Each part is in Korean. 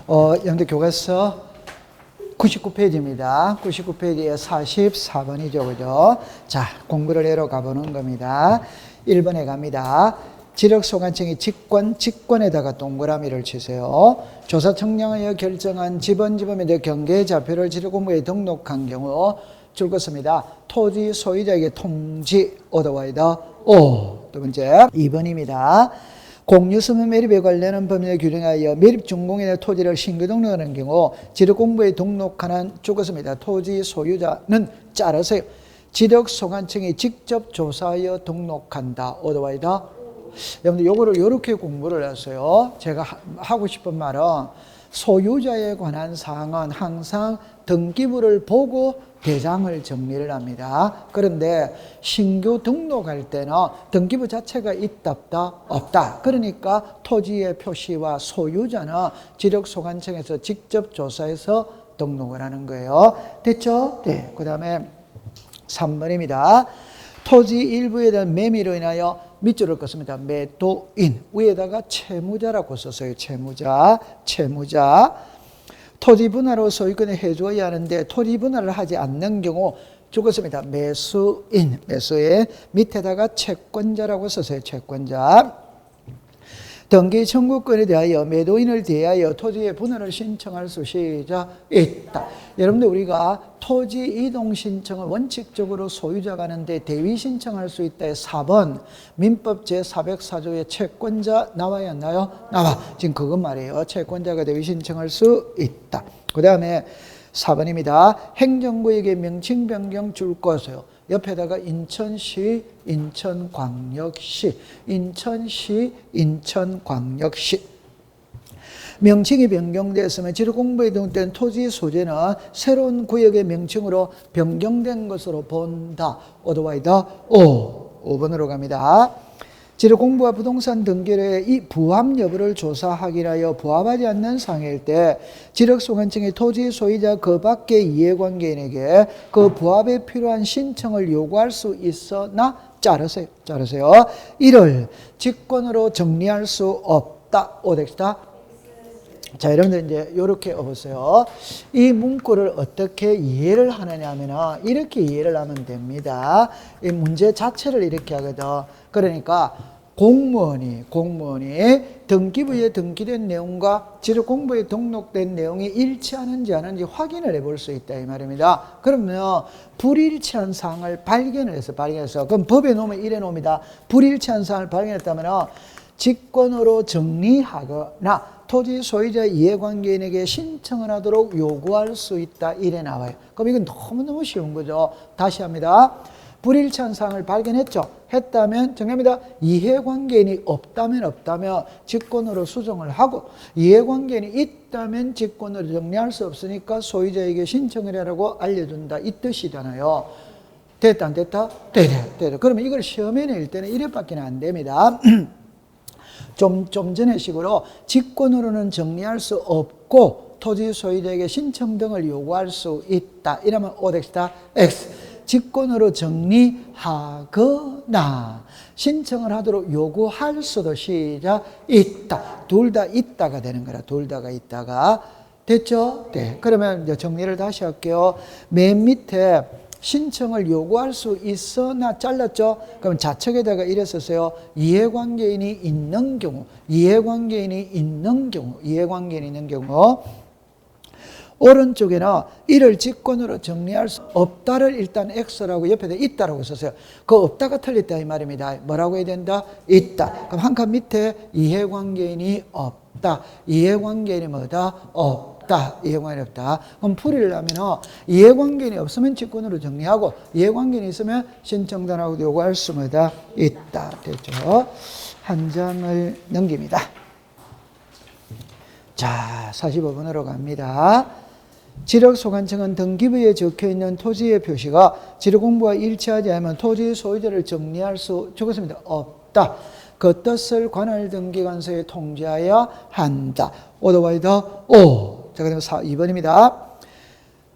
여러분들 교과서 99페이지입니다. 99페이지에 44번이죠. 그죠? 자, 공부를 해러 가보는 겁니다. 1번에 갑니다. 지력소관청이 직권에다가 동그라미를 치세요. 조사 청량하여 결정한 지번의 경계좌표를 지력공부에 등록한 경우 줄 것입니다. 토지 소유자에게 통지 얻어와이다. 두 번째 2번입니다. 공유수면 매립에 관련한 법률에 규정하여 매립 준공인의 토지를 신규 등록하는 경우 지력공부에 등록하는 줄 것입니다. 토지 소유자는 따라서요. 지력소관청이 직접 조사하여 등록한다. 얻어와이다. 여러분들 요거를 이렇게 공부를 했어요. 제가 하고 싶은 말은 소유자에 관한 사항은 항상 등기부를 보고 대장을 정리를 합니다. 그런데 신규 등록할 때는 등기부 자체가 있다 없다. 그러니까 토지의 표시와 소유자는 지력소관청에서 직접 조사해서 등록을 하는 거예요. 됐죠? 네. 그 다음에 3번입니다. 토지 일부에 대한 매매로 인하여 밑줄을 긋습니다. 매도인 위에다가 채무자라고 썼어요. 채무자. 토지 분할로 소유권을 해줘야 하는데 토지 분할을 하지 않는 경우 죽었습니다. 매수인 밑에다가 채권자라고 썼어요. 채권자. 등기 청구권에 대하여 매도인을 대하여 토지의 분할을 신청할 수 있다. 여러분들 우리가 토지 이동 신청을 원칙적으로 소유자가 하는데 대위 신청할 수 있다. 4번 민법 제404조에 채권자 나와야 하나요? 나와. 지금 그것 말이에요. 채권자가 대위 신청할 수 있다. 그 다음에 4번입니다. 행정부에게 명칭 변경 줄 것이요. 옆에다가 인천시, 인천광역시. 명칭이 변경되었으면 지력공부에 등록된 토지 소재는 새로운 구역의 명칭으로 변경된 것으로 본다. 얻어와이다. 5번으로 갑니다. 지력공부와 부동산 등기를 이 부합 여부를 조사하기 위하여 부합하지 않는 상황일 때 지력소관청이 토지 소유자 그 밖의 이해관계인에게 그 부합에 필요한 신청을 요구할 수 있으나 자르세요. 이를 직권으로 정리할 수 없다. 오덱스다. 자, 여러분들 이제 이렇게 보세요. 이 문구를 어떻게 이해를 하느냐 하면 이렇게 이해를 하면 됩니다. 이 문제 자체를 이렇게 하거든. 그러니까 공무원이 등기부에 등기된 내용과 지력공부에 등록된 내용이 일치하는지 아닌지 확인을 해볼 수 있다 이 말입니다. 그러면 불일치한 사항을 발견해서 그럼 법에 놓으면 이래 놓습니다. 불일치한 사항을 발견했다면 직권으로 정리하거나 토지 소유자 이해관계인에게 신청을 하도록 요구할 수 있다. 이래 나와요. 그럼 이건 너무너무 쉬운 거죠. 다시 합니다. 불일치한 사항을 발견했죠. 했다면 정합니다. 이해관계인이 없다면 직권으로 수정을 하고 이해관계인이 있다면 직권으로 정리할 수 없으니까 소유자에게 신청을 하라고 알려준다. 이 뜻이잖아요. 됐다 안 됐다? 됐다. 그러면 이걸 시험에 낼 때는 이래밖에 안 됩니다. 좀 전에 식으로 직권으로는 정리할 수 없고 토지 소유자에게 신청 등을 요구할 수 있다. 이러면 오덱스다 X. 직권으로 정리하거나 신청을 하도록 요구할 수도 있다. 둘 다 있다가 되는 거라. 둘 다가 있다가. 됐죠? 네. 그러면 이제 정리를 다시 할게요. 맨 밑에 신청을 요구할 수 있으나 잘랐죠? 그럼 좌측에다가 이래 썼어요. 이해관계인이 있는 경우. 오른쪽에는 이를 직권으로 정리할 수 없다를 일단 X라고 옆에다 있다라고 썼어요. 그 없다가 틀렸다 이 말입니다. 뭐라고 해야 된다? 있다. 그럼 한 칸 밑에 이해관계인이 없다. 이해관계인이 뭐다? 없다. 이해관계인이 없다. 그럼 풀이를 하면 이해관계인이 없으면 직권으로 정리하고 이해관계인이 있으면 신청단하고 요구할 수 있다. 됐죠? 한 장을 넘깁니다. 자, 45번으로 갑니다. 지력소관청은 등기부에 적혀있는 토지의 표시가 지력공부와 일치하지 않으면 토지 소유자를 정리할 수 없다. 그 뜻을 관할등기관서에 통지하여야 한다. 오더와이더 오. 자, 그다음 2번입니다.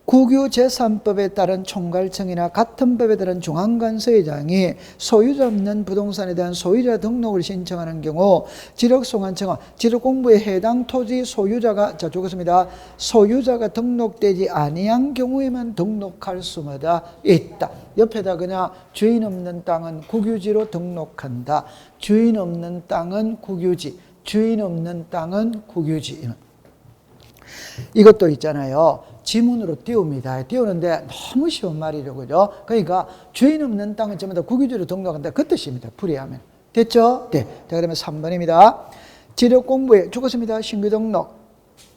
국유재산법에 따른 총괄청이나 같은 법에 따른 중앙관서의장이 소유자 없는 부동산에 대한 소유자 등록을 신청하는 경우 지력소관청은 지력공부에 해당 토지 소유자가 적었습니다. 소유자가 등록되지 아니한 경우에만 등록할 수마다 있다. 옆에다 그냥 주인 없는 땅은 국유지로 등록한다. 주인 없는 땅은 국유지, 주인 없는 땅은 국유지. 이것도 있잖아요. 지문으로 띄웁니다. 띄우는데 너무 쉬운 말이죠. 그죠? 그러니까 주인 없는 땅은 전부 다 국유지로 등록한다. 그 뜻입니다. 풀이하면. 됐죠? 네. 자, 그러면 3번입니다. 지력 공부에 죽었습니다. 신규 등록.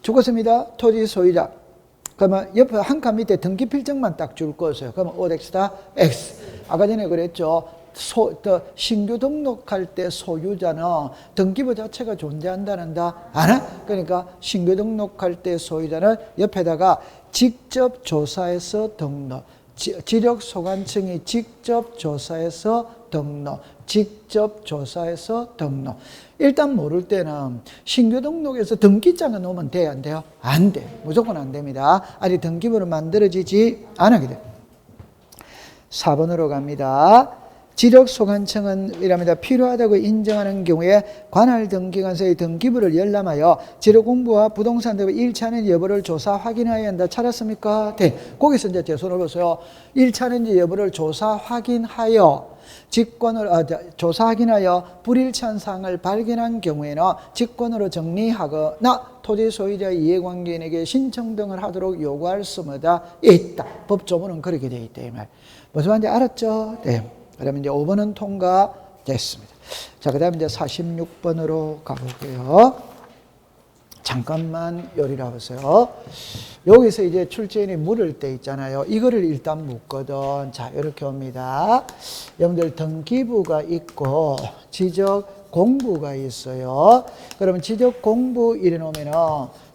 죽었습니다. 토지 소유자. 그러면 옆에 한 칸 밑에 등기 필증만 딱 줄 거였어요. 그러면 OX다 X. 아까 전에 그랬죠. 신규 등록할 때 소유자는 등기부 자체가 존재한다는다. 안 해? 그러니까 신규 등록할 때 소유자는 옆에다가 직접 조사해서 등록. 지력소관청이 직접 조사해서 등록. 직접 조사해서 등록. 일단 모를 때는 신규 등록에서 등기장을 놓으면 돼요? 안 돼요? 안 돼. 무조건 안 됩니다. 아직 등기부는 만들어지지 않게 돼. 4번으로 갑니다. 지력소관청은 이랍니다. 필요하다고 인정하는 경우에 관할 등기관서의 등기부를 열람하여 지력공부와 부동산 등의 일치하는지 여부를 조사 확인해야 한다. 찾았습니까? 네. 거기서 이제 제 손을 보세요. 일치하는지 여부를 조사 확인하여 조사 확인하여 불일치한 사항을 발견한 경우에는 직권으로 정리하거나 토지 소유자의 이해관계인에게 신청 등을 하도록 요구할 수마다 있다. 법조문은 그렇게 되어 있다. 이 말. 무슨 말인지 알았죠? 네. 그러면 이제 5번은 통과됐습니다. 자, 그 다음에 이제 46번으로 가볼게요. 잠깐만 요리라 보세요. 여기서 이제 출제인이 물을 때 있잖아요. 이거를 일단 묻거든. 자, 이렇게 옵니다. 여러분들 등기부가 있고 지적 공부가 있어요. 그러면 지적 공부 이래 놓으면은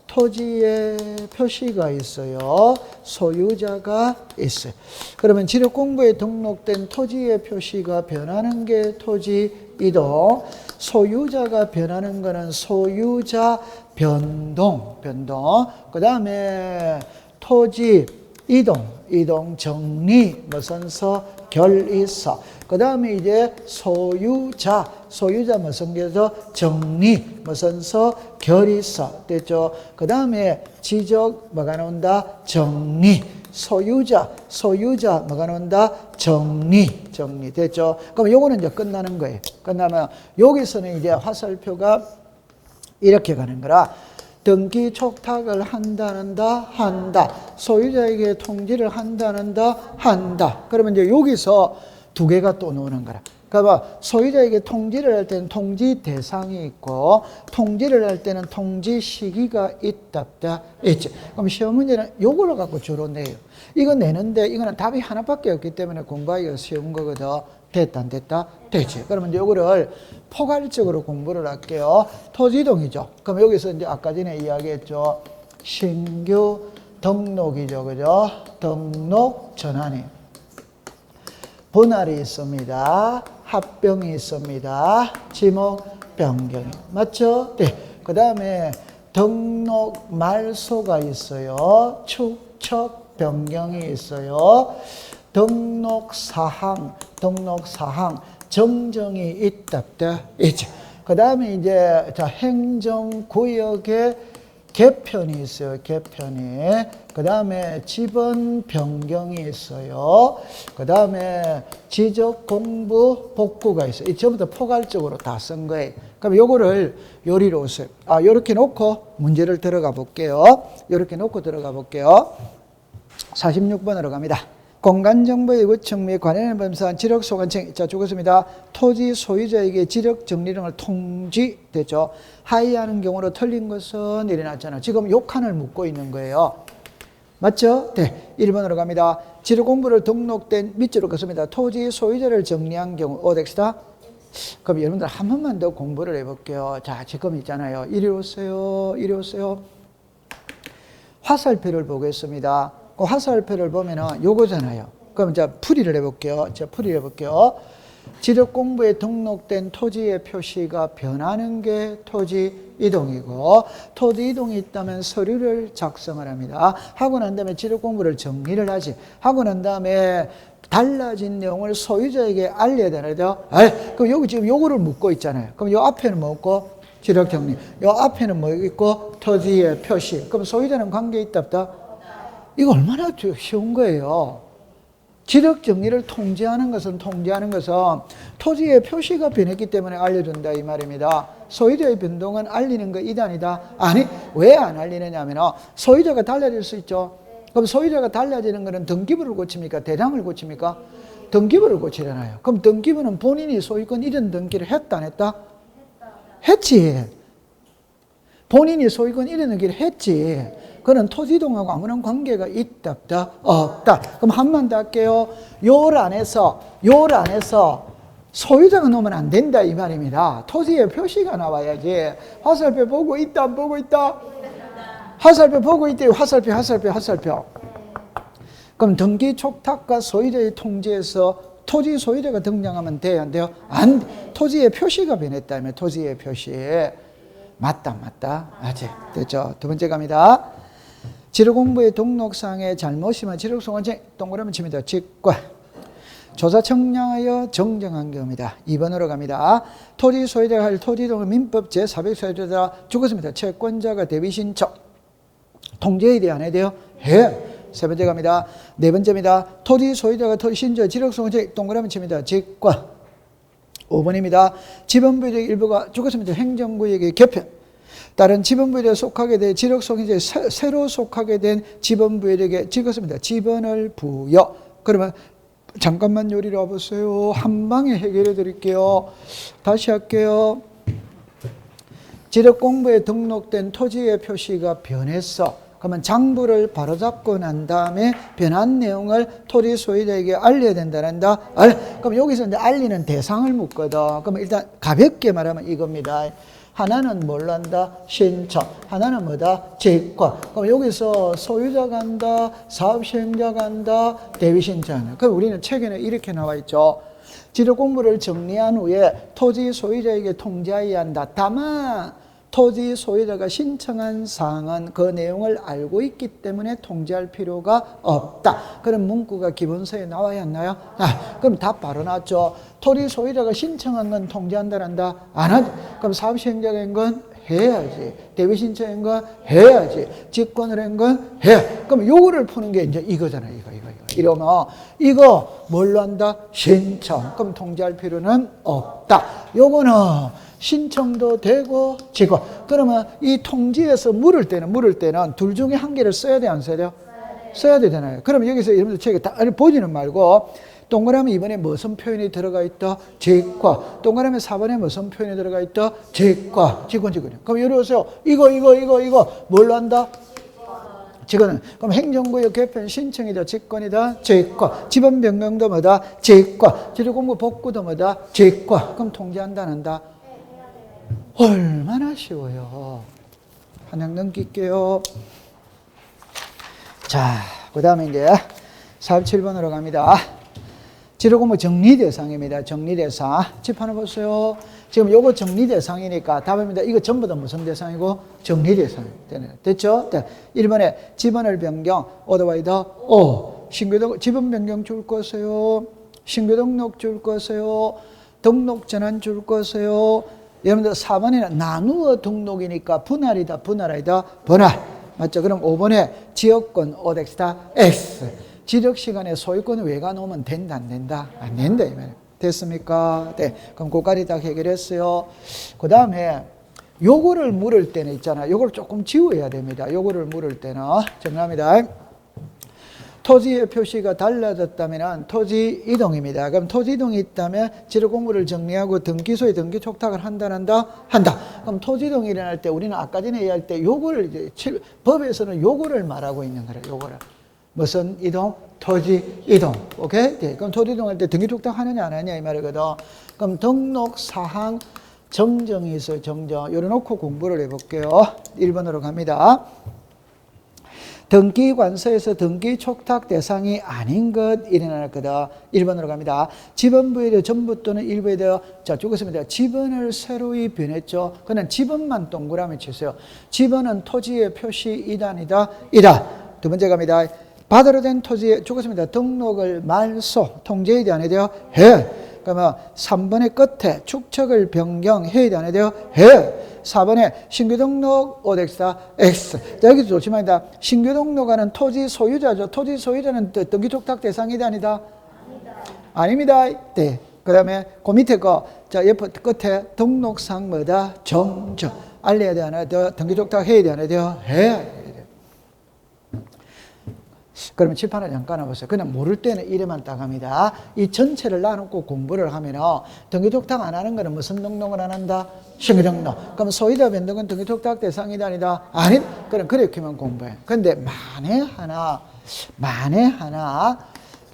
토지에 표시가 있어요. 소유자가 있어요. 그러면 지력공부에 등록된 토지의 표시가 변하는 게 토지 이동, 소유자가 변하는 거는 소유자 변동. 그 다음에 토지 이동 정리, 무슨서 결의서. 그 다음에 이제 소유자 무슨 게서 정리, 무슨서 결의서. 됐죠? 그 다음에 지적 뭐가 나온다? 정리. 소유자 뭐가 나온다? 정리. 됐죠? 그럼 요거는 이제 끝나는 거예요. 끝나면 여기서는 이제 화살표가 이렇게 가는 거라. 등기 촉탁을 한다. 소유자에게 통지를 한다. 그러면 이제 여기서 두 개가 또 나오는 거라. 그러니까 소유자에게 통지를 할 때는 통지 대상이 있고 통지를 할 때는 통지 시기가 있지. 그럼 시험 문제는 요거를 갖고 주로 내요. 이거 내는데 이거는 답이 하나밖에 없기 때문에 공부하기가 쉬운 거거든. 됐다 안 됐다? 되지. 그러면 이제 요거를 포괄적으로 공부를 할게요. 토지이동이죠. 그럼 여기서 이제 아까 전에 이야기했죠. 신규 등록이죠. 그죠? 등록 전환이. 분할이 있습니다. 합병이 있습니다. 지목 변경이. 맞죠? 네. 그 다음에 등록 말소가 있어요. 축척 변경이 있어요. 등록 사항 정정이 있다. 있죠. 그 다음에 이제 행정구역의 개편이 있어요. 그 다음에 지번 변경이 있어요. 그 다음에 지적 공부 복구가 있어요. 이 전부 다 포괄적으로 다 쓴 거예요. 그럼 요거를 요리로 오세요. 요렇게 놓고 문제를 들어가 볼게요. 요렇게 놓고 들어가 볼게요. 46번으로 갑니다. 공간정보의 구청 및 관련을 범사한 지력소관청. 자, 죽었습니다. 토지 소유자에게 지력 정리 등을 통지되죠. 하이하는 경우로 틀린 것은 일어났잖아요. 지금 요 칸을 묻고 있는 거예요. 맞죠? 네. 1번으로 갑니다. 지력공부를 등록된 밑줄을 긋습니다. 토지 소유자를 정리한 경우 OX다. 그럼 여러분들 한 번만 더 공부를 해볼게요. 자, 지금 있잖아요. 이리 오세요. 화살표를 보겠습니다. 그 화살표를 보면은 요거잖아요. 그럼 이제 풀이를 해볼게요. 지력공부에 등록된 토지의 표시가 변하는 게 토지 이동이고, 토지 이동이 있다면 서류를 작성을 합니다. 하고 난 다음에 지력공부를 정리를 하지. 하고 난 다음에 달라진 내용을 소유자에게 알려야 되나요? 그럼 여기 지금 요거를 묻고 있잖아요. 그럼 요 앞에는 뭐 있고? 지력 정리. 요 앞에는 뭐 있고? 토지의 표시. 그럼 소유자는 관계 있다 없다? 이거 얼마나 쉬운 거예요. 지력 정리를 통제하는 것은 토지의 표시가 변했기 때문에 알려준다 이 말입니다. 소유자의 변동은 알리는 거 이다 아니다? 아니, 왜 안 알리느냐 하면 소유자가 달라질 수 있죠. 그럼 소유자가 달라지는 것은 등기부를 고칩니까? 대장을 고칩니까? 등기부를 고치잖아요. 그럼 등기부는 본인이 소유권 이전 등기를 했다 안 했다? 했지. 본인이 소유권 이전 등기를 했지. 그는 토지이동하고 아무런 관계가 있다 없다? 없다. 그럼 한번 더 할게요. 요 안에서 소유자가 넣으면 안 된다 이 말입니다. 토지의 표시가 나와야지. 화살표 보고 있다 안 보고 있다? 화살표 보고 있대요. 화살표. 그럼 등기 촉탁과 소유자의 통지에서 토지 소유자가 등장하면 돼요 안 돼요? 안 돼. 토지의 표시가 변했다면 토지의 표시. 맞다. 아직 됐죠? 두 번째 갑니다. 지력공부의 등록상의 잘못이면 지력소관 동그라미 칩니다. 직관. 조사 청량하여 정정한 경우입니다. 2번으로 갑니다. 토지 소유자가 할 토지이동을 민법 제400소유자가 죽었습니다. 채권자가 대비 신청. 통제해야 돼요? 안 해야 돼요? 해. 세 번째 갑니다. 네 번째입니다. 토지 소유자가 토지 신저 지력소관 동그라미 칩니다. 직관. 5번입니다. 지번부의 일부가 죽었습니다. 행정구역의 개편. 다른 지번부에 속하게 된 지력소유자에 새로 속하게 된 지번부에게 찍었습니다. 지번을 부여. 그러면 잠깐만 요리를 와보세요. 한 방에 해결해 드릴게요. 다시 할게요. 지력공부에 등록된 토지의 표시가 변했어. 그러면 장부를 바로잡고 난 다음에 변한 내용을 토지 소유자에게 알려야 된다는다. 그럼 여기서 이제 알리는 대상을 묻거든. 그럼 일단 가볍게 말하면 이겁니다. 하나는 뭘 한다? 신청. 하나는 뭐다? 직권. 그럼 여기서 소유자가 한다, 사업시행자가 한다, 대위신청. 그럼 우리는 책에는 이렇게 나와 있죠. 지력공부를 정리한 후에 토지 소유자에게 통지해야 한다. 다만 토지 소유자가 신청한 사항은 그 내용을 알고 있기 때문에 통지할 필요가 없다. 그런 문구가 기본서에 나와야 하나요? 그럼 답 바로 나왔죠. 토지 소유자가 신청한 건 통지한다란다? 안 하죠. 그럼 사업시행자가 한 건 해야지. 대위신청한 건 해야지. 직권을 한 건 해. 그럼 요거를 푸는 게 이제 이거잖아요. 이거. 이러면 이거 뭘로 한다? 신청. 그럼 통지할 필요는 없다. 요거는 신청도 되고 직권. 그러면 이 통지에서 물을 때는 둘 중에 한 개를 써야 돼 안 써야 돼요? 써야 되잖아요. 그럼 여기서 여러분들 책에 다 보지는 말고 동그라미 2번에 무슨 표현이 들어가 있다? 직권. 동그라미 4번에 무슨 표현이 들어가 있다? 직권. 그럼 예를 들어서 이거 뭘로 한다? 직권은 그럼 행정구역 개편 신청이다 직권이다 직권. 지번 변경도 뭐다? 직권. 지력공부 복구도 뭐다? 직권. 그럼 통지한다 안 한다? 얼마나 쉬워요. 한 장 넘길게요. 자, 그 다음에 이제 47번으로 갑니다. 지력공부 정리대상입니다. 정리대상. 집 하나 보세요. 지금 요거 정리대상이니까 답입니다. 이거 전부 다 무슨 대상이고? 정리대상. 됐죠? 1번에 지번을 변경, 어드바이더, 신규 지번 변경 줄 거세요. 신규 등록 줄 거세요. 등록 전환 줄 거세요. 여러분들 4번에는 나누어 등록이니까 분할이다. 분할. 맞죠? 그럼 5번에 지역권 OX다. X. 지력시간에 소유권을 외가 놓으면 된다, 안 된다? 안 된다, 이 말이에요. 됐습니까? 네. 그럼 그까지 다 해결했어요. 그 다음에 요거를 물을 때는 있잖아요. 요걸 조금 지워야 됩니다. 요거를 물을 때는. 정리합니다. 토지의 표시가 달라졌다면 토지 이동입니다. 그럼 토지 이동이 있다면 지력공부를 정리하고 등기소에 등기 촉탁을 한다. 그럼 토지 이동이 일어날 때 우리는 아까 전에 얘기할 때 요거를 이제 법에서는 요거를 말하고 있는 거예요. 요거를. 무슨 이동? 토지 이동. 오케이? 네. 그럼 토지 이동할 때 등기 촉탁 하느냐 안 하느냐 이 말이거든. 그럼 등록 사항 정정이 있어요. 정정. 요래 놓고 공부를 해볼게요. 1번으로 갑니다. 등기관서에서 등기 촉탁 대상이 아닌 것 일어났거든. 1번으로 갑니다. 지번부에 대해 전부 또는 일부에 대해 자 죽었습니다. 지번을 새로이 변했죠. 그는 지번만 동그라미 치세요. 지번은 토지의 표시 이단이다. 이다. 두 번째 갑니다. 바다로 된 토지에 죽었습니다. 등록을 말소 통제에 대한 해 되어 해. 그러면 3번의 끝에 축척을 변경해야 되는 해 되어 해. 4번에 신규 등록 OX다 X. 자, 여기서 조심합니다. 신규 등록하는 토지 소유자죠. 토지 소유자는 등기 촉탁 대상이 아니다. 아닙니다. 네. 그 다음에 그 밑에 거, 자, 옆에 끝에 등록상 뭐다? 정정. 알려야 되나? 등기 촉탁 해야 되나? 해. 그러면 칠판을 잠깐 해보세요. 그냥 모를 때는 이래만 딱 합니다. 이 전체를 나누고 공부를 하면 등기촉탁 안 하는 거는 무슨 등록을 안 한다? 신규 등록. 그럼 소유자 변동은 등기촉탁 대상이다 아니다? 아니? 그럼 그렇게만 공부해. 근데 만에 하나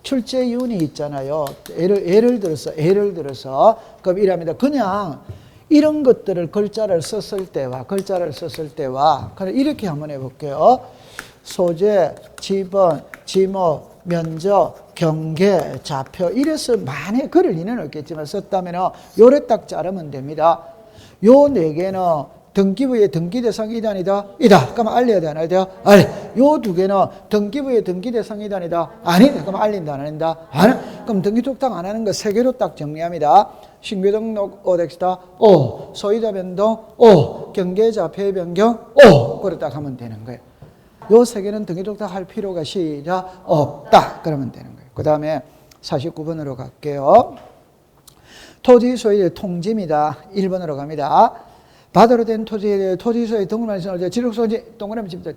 출제윤이 있잖아요. 예를 들어서 그럼 이랍니다. 그냥 이런 것들을 글자를 썼을 때와 그럼 이렇게 한번 해볼게요. 소재, 지번, 지목, 면적, 경계, 좌표 이래서 만에 그럴 리는 없겠지만 썼다면 요래 딱 자르면 됩니다. 요 네 개는 등기부의 등기대상이다 아니다? 이다. 그럼 알려야 돼 안 알려? 알려. 요 두 개는 등기부의 등기대상이다 아니다? 아니다. 그럼 알린다 안 알린다? 안. 그럼 등기촉탁 안 하는 거 세 개로 딱 정리합니다. 신규 등록 OX다 O, 소유자 변동 O, 경계 좌표의 변경 O. 그래 딱 하면 되는 거예요. 요 세 개는 등기촉탁 할 필요가 시작 없다. 그러면 되는 거예요. 그 다음에 49번으로 갈게요. 토지 소유의 통지입니다. 1번으로 갑니다. 바다로 된 토지에 대해 토지소유의 등록만에서 지력소지 동그라미 칩니다.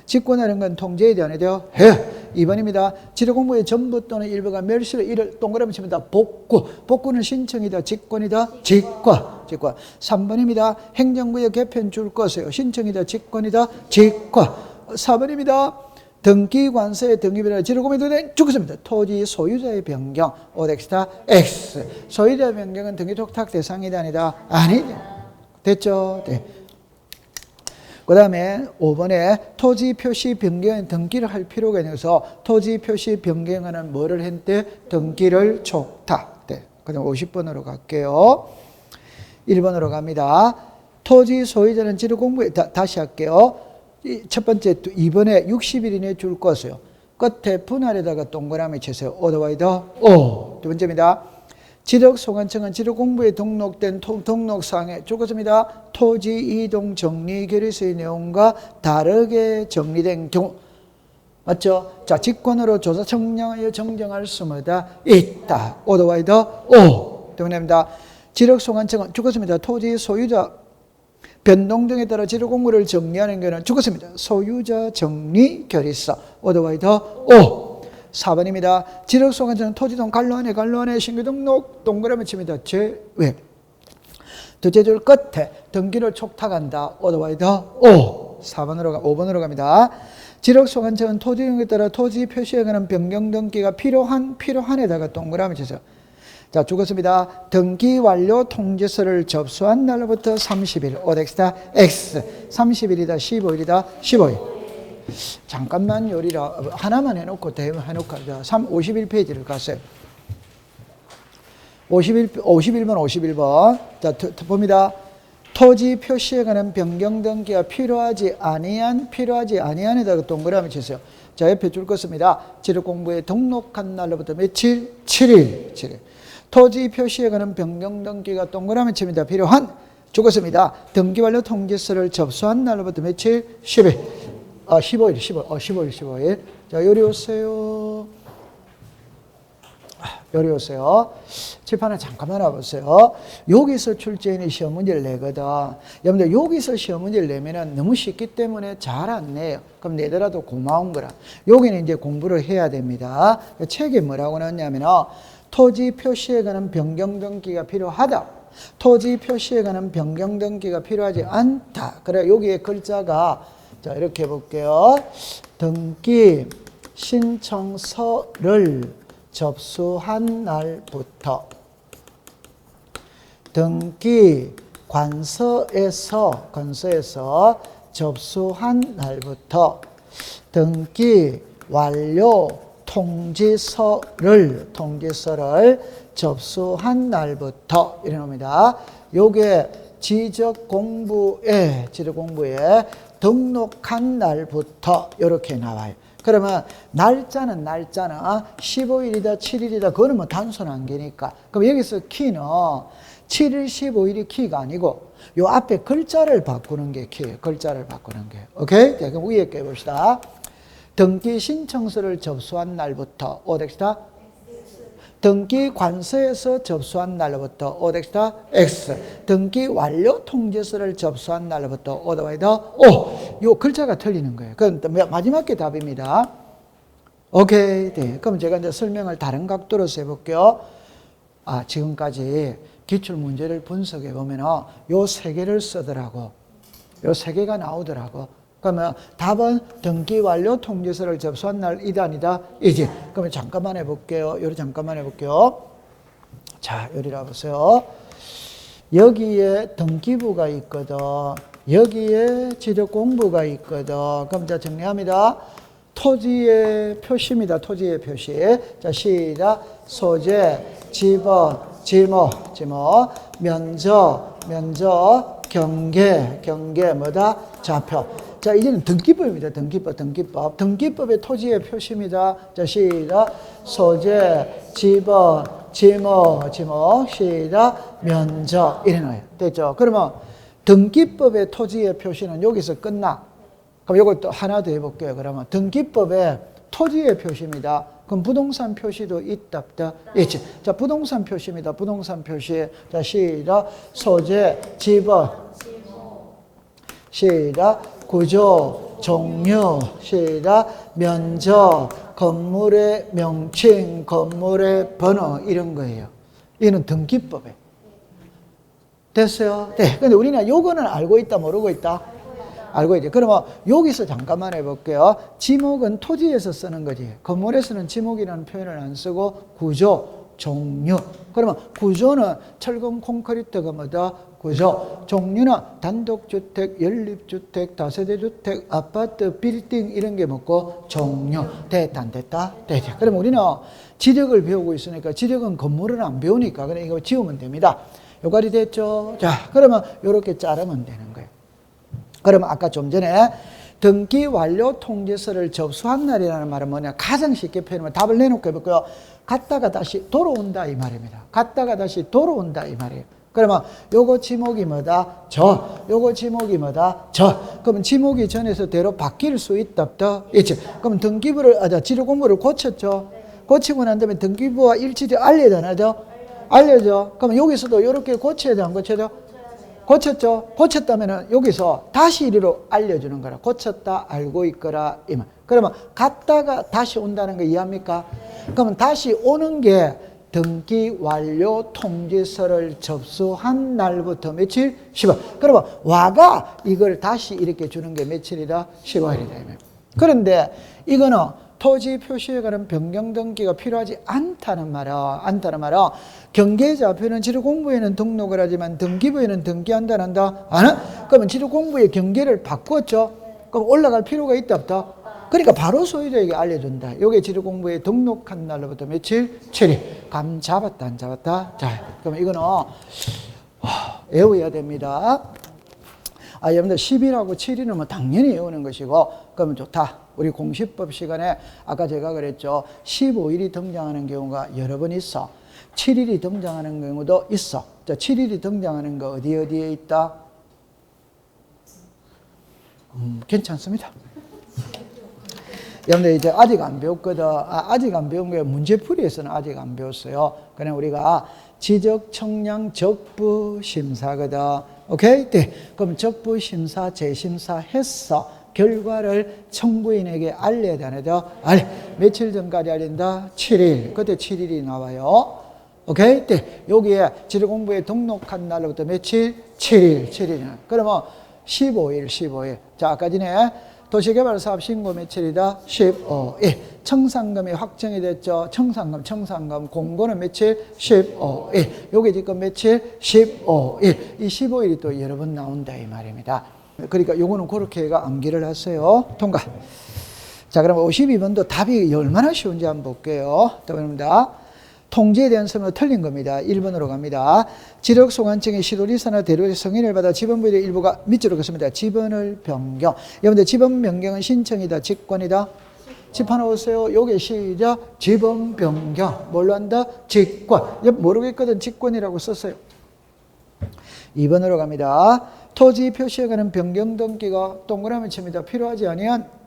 직권하는 건 통제에 대한 해요. 해. 2번입니다. 지력공부의 전부 또는 일부가 멸시를 이를 동그라미 칩니다. 복구는 신청이다. 직권이다. 직권. 3번입니다. 행정구역 개편 줄 것이요. 신청이다. 직권이다. 직권. 4번입니다. 등기관서의 등기비나 지력공부에 된 죽었습니다. 토지 소유자의 변경 OX다 X. 소유자 변경은 등기촉탁 대상이다 아니다? 아니다. 됐죠? 네. 그 다음에 5번에 토지 표시 변경에 등기를 할 필요가 있어서 토지 표시 변경하는 뭐를 했대? 등기를 촉탁. 네. 그 다음 50번으로 갈게요. 1번으로 갑니다. 토지 소유자는 지력공부에 다시 할게요. 첫 번째 2번에 60일 이내에 줄 것이요. 끝에 분할에다가 동그라미 치세요. 오더와이더 O. 두 번째입니다. 지력소관청은 지력공부에 등록된 등록사항에 죽었습니다. 토지 이동 정리 결의서의 내용과 다르게 정리된 경우 맞죠? 자, 직권으로 조사 청량하여 정정할 수마다 있다. 오더와이더 O. 때문입니다. 지력소관청은 죽었습니다. 토지 소유자 변동 등에 따라 지력공부를 정리하는 경우는 죽었습니다. 소유자 정리 결의서 오더와이더 O. 4번입니다. 지력소관청은 토지동 갈로안에 신규 등록 동그라미 칩니다. 제외. 둘째 줄 끝에 등기를 촉탁한다. 오더와이더 O. 5번으로 갑니다. 지력소관청은 토지용에 따라 토지 표시에 관한 변경 등기가 필요한에다가 동그라미 치세요. 자, 죽었습니다. 등기 완료 통지서를 접수한 날로부터 30일 OX다 X. 30일이다 15일이다 15일. 잠깐만 요리라 하나만 해놓고 해놓고 51페이지를 갔어요. 51번. 자, 봅니다. 토지 표시에 관한 변경 등기가 필요하지 아니한에다가 동그라미 치세요. 자, 옆에 줄 것입니다. 지력공부에 등록한 날로부터 며칠? 7일. 토지 표시에 관한 변경 등기가 동그라미 칩니다. 필요한 죽었습니다. 등기 완료 통지서를 접수한 날로부터 며칠? 10일. 15일. 자, 요리 오세요. 칠판에 잠깐만 와보세요. 여기서 출제인이 시험 문제를 내거든. 여러분들, 여기서 시험 문제를 내면은 너무 쉽기 때문에 잘 안 내요. 그럼 내더라도 고마운 거라. 여기는 이제 공부를 해야 됩니다. 책에 뭐라고 나왔냐면, 토지 표시에 관한 변경 등기가 필요하다. 토지 표시에 관한 변경 등기가 필요하지 않다. 그래, 여기에 글자가 자, 이렇게 해볼게요. 등기 신청서를 접수한 날부터 등기 관서에서 접수한 날부터 등기 완료 통지서를 접수한 날부터 이래 놉니다. 요게 지적 공부에 등록한 날부터 이렇게 나와요. 그러면 날짜는 15일이다 7일이다 그거는 뭐 단순한 게니까. 그럼 여기서 키는 7일 15일이 키가 아니고 요 앞에 글자를 바꾸는 게 키예요. 글자를 바꾸는 게. 오케이? 자, 그럼 위에 게 봅시다. 등기 신청서를 접수한 날부터 오덱시다 등기 관서에서 접수한 날부터 오덱시다 X. 등기 완료 통지서를 접수한 날부터 오더와이더 O. 요 글자가 틀리는 거예요. 그럼 마지막 게 답입니다. 오케이. 네. 그럼 제가 이제 설명을 다른 각도로서 해볼게요. 지금까지 기출 문제를 분석해 보면 요 세 개를 쓰더라고. 요 세 개가 나오더라고. 그러면 답은 등기 완료 통지서를 접수한 날 이다 아니다 이지. 그러면 잠깐만 해볼게요. 요리 잠깐만 해볼게요. 자, 요리라 보세요. 여기에 등기부가 있거든. 여기에 지적공부가 있거든. 그럼 자 정리합니다. 토지의 표시입니다. 토지의 표시. 자, 시작. 소재, 지번, 지모, 면적, 경계, 뭐다? 좌표. 자, 이제는 등기법입니다. 등기법의 토지의 표시입니다. 자, 시작. 소재, 지번, 지모, 시작. 면적. 이래 놔요. 됐죠? 그러면 등기법의 토지의 표시는 여기서 끝나. 그럼 이것도 하나 더 해볼게요. 그러면 등기법의 토지의 표시입니다. 그럼 부동산 표시도 있다, 없다? 있지. 자, 부동산 표시입니다. 부동산 표시. 자, 시작. 소재, 지번, 시작. 구조, 종류, 시작. 면적, 건물의 명칭, 건물의 번호 이런 거예요. 이거는 등기법에. 됐어요? 네. 근데 우리는 요거는 알고 있다, 모르고 있다? 알고 있죠. 그러면 여기서 잠깐만 해볼게요. 지목은 토지에서 쓰는 거지. 건물에서는 지목이라는 표현을 안 쓰고 구조, 종류. 그러면 구조는 철근 콘크리트가 뭐다? 구조. 종류는 단독주택, 연립주택, 다세대주택, 아파트, 빌딩 이런 게 뭐고? 종류. 됐다, 안 됐다? 됐죠. 그러면 우리는 지력을 배우고 있으니까 지력은 건물은 안 배우니까 그냥 이거 지우면 됩니다. 요까지 됐죠? 자, 그러면 요렇게 자르면 되는 거예요. 그러면 아까 좀 전에 등기 완료 통지서를 접수한 날이라는 말은 뭐냐? 가장 쉽게 표현하면 답을 내놓고 해볼게요. 갔다가 다시 돌아온다 이 말입니다. 갔다가 다시 돌아온다 이 말이에요. 그러면 요거 지목이 뭐다? 요거 지목이 뭐다? 그러면 지목이 전에서 대로 바뀔 수 있다 없다? 있지. 그럼 등기부를 지료공부를 고쳤죠. 고치고 난 다음에 등기부와 일치돼 알려야 되나요? 알려줘. 그러면 여기서도 이렇게 고쳐야 돼, 안 고쳐야 돼? 고쳤죠? 고쳤다면 여기서 다시 이리로 알려주는 거라. 고쳤다, 알고 있거라. 이 말. 그러면 갔다가 다시 온다는 거 이해합니까? 그러면 다시 오는 게 등기 완료 통지서를 접수한 날부터 며칠? 10월. 그러면 와가 이걸 다시 이렇게 주는 게 며칠이다? 10월이다. 그런데 이거는 토지 표시에 관한 변경 등기가 필요하지 않다는 말이야. 경계좌표는 지료공부에는 등록을 하지만 등기부에는 등기한다 안 한다? 안 해? 그러면 지료공부의 경계를 바꾸었죠? 그럼 올라갈 필요가 있다 없다? 그러니까 바로 소유자에게 알려준다. 요게 지료공부에 등록한 날로부터 며칠? 7일. 감 잡았다 안 잡았다? 자, 그럼 이거는 외워야 됩니다. 여러분들 10일하고 7일은 뭐 당연히 외우는 것이고, 그러면 좋다. 우리 공시법 시간에 아까 제가 그랬죠. 15일이 등장하는 경우가 여러 번 있어. 7일이 등장하는 경우도 있어. 자, 7일이 등장하는 거 어디에 있다? 괜찮습니다. 여러분들 이제 아직 안 배웠거든. 아직 안 배운 게 문제풀이에서는 아직 안 배웠어요. 그냥 우리가 지적, 청량, 적부, 심사거든. 오케이? 네. 그럼 적부, 심사, 재심사 했어. 결과를 청구인에게 알려야 되나요? 며칠 전까지 알린다? 7일. 그때 7일이 나와요. 오케이? 네. 여기에 지료공부에 등록한 날로부터 며칠? 7일. 그러면 15일. 자, 아까 전에 도시개발사업 신고 며칠이다? 15일. 청산금이 확정이 됐죠? 청산금. 공고는 며칠? 15일. 요게 지금 며칠? 15일. 이 15일이 또 여러 번 나온다 이 말입니다. 그러니까 요거는 그렇게 암기를 하세요. 통과. 자, 그럼 52번도 답이 얼마나 쉬운지 한번 볼게요. 답입니다. 통지에 대한 설명은 틀린 겁니다. 1번으로 갑니다. 지력소관청의 시도리사나 대리의 승인을 받아 지번부의 일부가 밑으로 긋습니다. 지번을 변경. 여러분들 지번 변경은 신청이다, 직권이다? 집 하나 오세요. 요게 시작. 지번 변경. 뭘로 한다? 직권. 모르겠거든. 직권이라고 썼어요. 2번으로 갑니다. 토지 표시에 관한 변경 등기가 동그라미 칩니다. 필요하지 아니한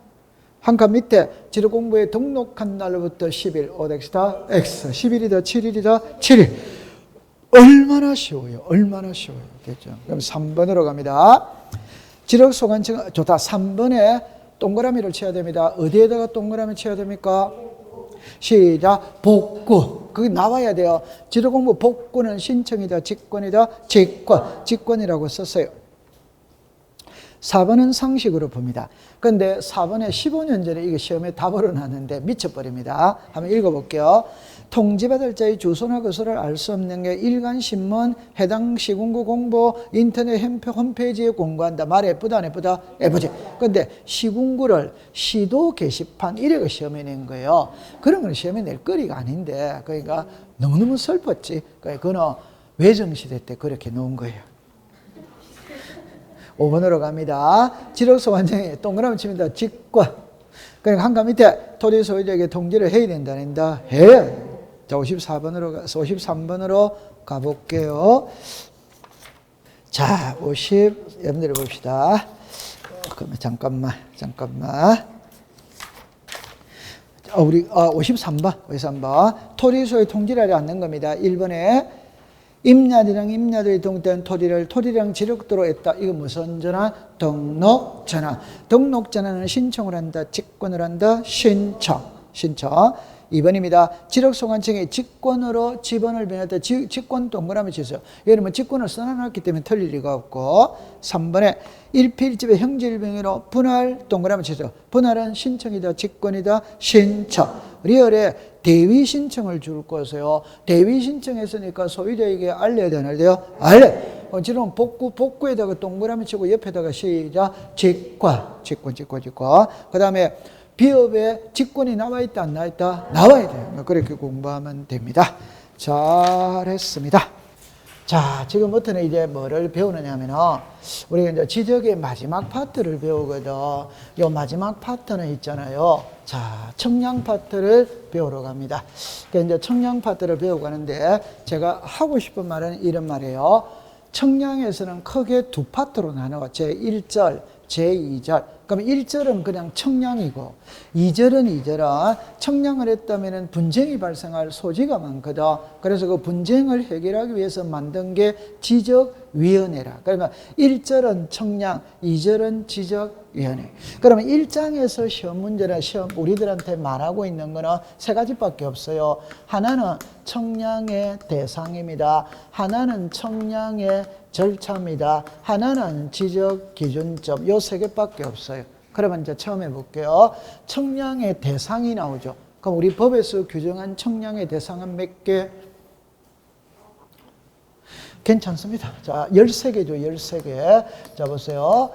한 칸 밑에 지도공부에 등록한 날로부터 10일 오덱스다 X 10일이다 7일이다 7일. 얼마나 쉬워요. 얼마나 쉬워요. 됐죠. 그럼 3번으로 갑니다. 지력소관청 좋다. 3번에 동그라미를 쳐야 됩니다. 어디에다가 동그라미 쳐야 됩니까? 시작. 복구. 그게 나와야 돼요. 지도공부 복구는 신청이다 직권이다? 직권. 직권이라고 썼어요. 4번은 상식으로 봅니다. 그런데 4번에 15년 전에 이게 시험에 답으로 나왔는데 미쳐버립니다. 한번 읽어볼게요. 통지받을 자의 주소나 거소를 알 수 없는 게 일간신문, 해당 시군구 공보, 인터넷 홈페이지에 공고한다. 말 예쁘다 안 예쁘다? 예쁘지. 그런데 시군구를 시도 게시판 이래가 시험에 낸 거예요. 그런 건 시험에 낼 거리가 아닌데 그러니까 너무너무 슬펐지. 그러니까 그거는 외정시대 때 그렇게 놓은 거예요. 5번으로 갑니다. 지력소관청에 동그라미 칩니다. 직권. 그러니까 한칸 밑에 토지 소유자에게 통지를 해야 된다, 안 된다? 해. 자, 53번으로 가볼게요. 자, 여러분들 봅시다. 그러면 잠깐만. 우리 53번. 토지 소유 통지를 하지 않는 겁니다. 1번에 임야들이랑 임야들이 등록된 토지랑 지력도로 했다. 이거 무슨 전환? 등록 전환. 등록 전환은 신청을 한다, 직권을 한다, 신청. 2번입니다. 지력소관청이 직권으로 지번을 변했다. 직권 동그라미 치세요. 예를 들면 직권을 써놔놨기 때문에 틀릴 리가 없고. 3번에 일필집의 형질병으로 분할 동그라미 치세요. 분할은 신청이다, 직권이다, 신청. 리얼에 대위 신청을 줄 거세요. 대위 신청했으니까 소유자에게 알려야 되나요? 알려. 지금 복구에다가 동그라미 치고 옆에다가 시작. 직권. 그 다음에 비업에 직권이 나와 있다, 안 나와 있다? 나와야 돼요. 그렇게 공부하면 됩니다. 잘했습니다. 자, 지금부터는 이제 뭐를 배우느냐면은, 우리가 이제 지적의 마지막 파트를 배우거든. 요 마지막 파트는 있잖아요. 자, 청량 파트를 배우러 갑니다. 그러니까 이제 청량 파트를 배우고 가는데, 제가 하고 싶은 말은 이런 말이에요. 청량에서는 크게 두 파트로 나눠. 제1절, 제2절. 그럼 1절은 그냥 청량이고 2절은 청량을 했다면 분쟁이 발생할 소지가 많거든. 그래서 그 분쟁을 해결하기 위해서 만든 게 지적위원회라. 그러면 1절은 청량, 2절은 지적위원회. 그러면 1장에서 시험 문제나 우리들한테 말하고 있는 거는 세 가지밖에 없어요. 하나는 청량의 대상입니다. 하나는 청량의 절차입니다. 하나는 지적 기준점. 요 세 개밖에 없어요. 그러면 이제 처음 해볼게요. 청량의 대상이 나오죠. 그럼 우리 법에서 규정한 청량의 대상은 몇 개? 괜찮습니다. 자, 13개죠. 13개. 자, 보세요.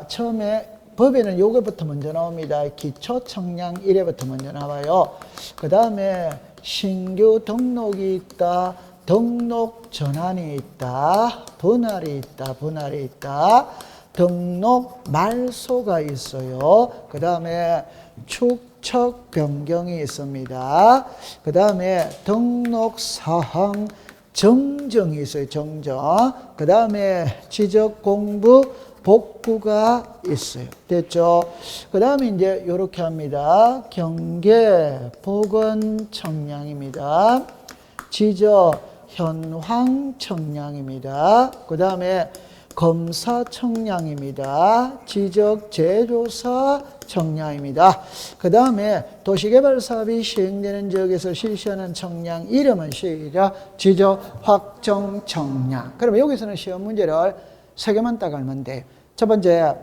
처음에 법에는 요거부터 먼저 나옵니다. 기초 청량 1회부터 먼저 나와요. 그 다음에 신규 등록이 있다. 등록 전환이 있다. 분할이 있다. 등록 말소가 있어요. 그 다음에 축척 변경이 있습니다. 그 다음에 등록 사항 정정이 있어요. 정정. 그 다음에 지적 공부 복구가 있어요. 됐죠? 그 다음에 이제 이렇게 합니다. 경계 보건 청량입니다. 지적 현황 청량입니다. 그 다음에 검사 청량입니다. 지적 제조사 청량입니다. 그 다음에 도시개발사업이 시행되는 지역에서 실시하는 청량 이름은 시작 지적 확정 청량. 그러면 여기서는 시험 문제를 세 개만 딱 알면 돼요. 첫 번째,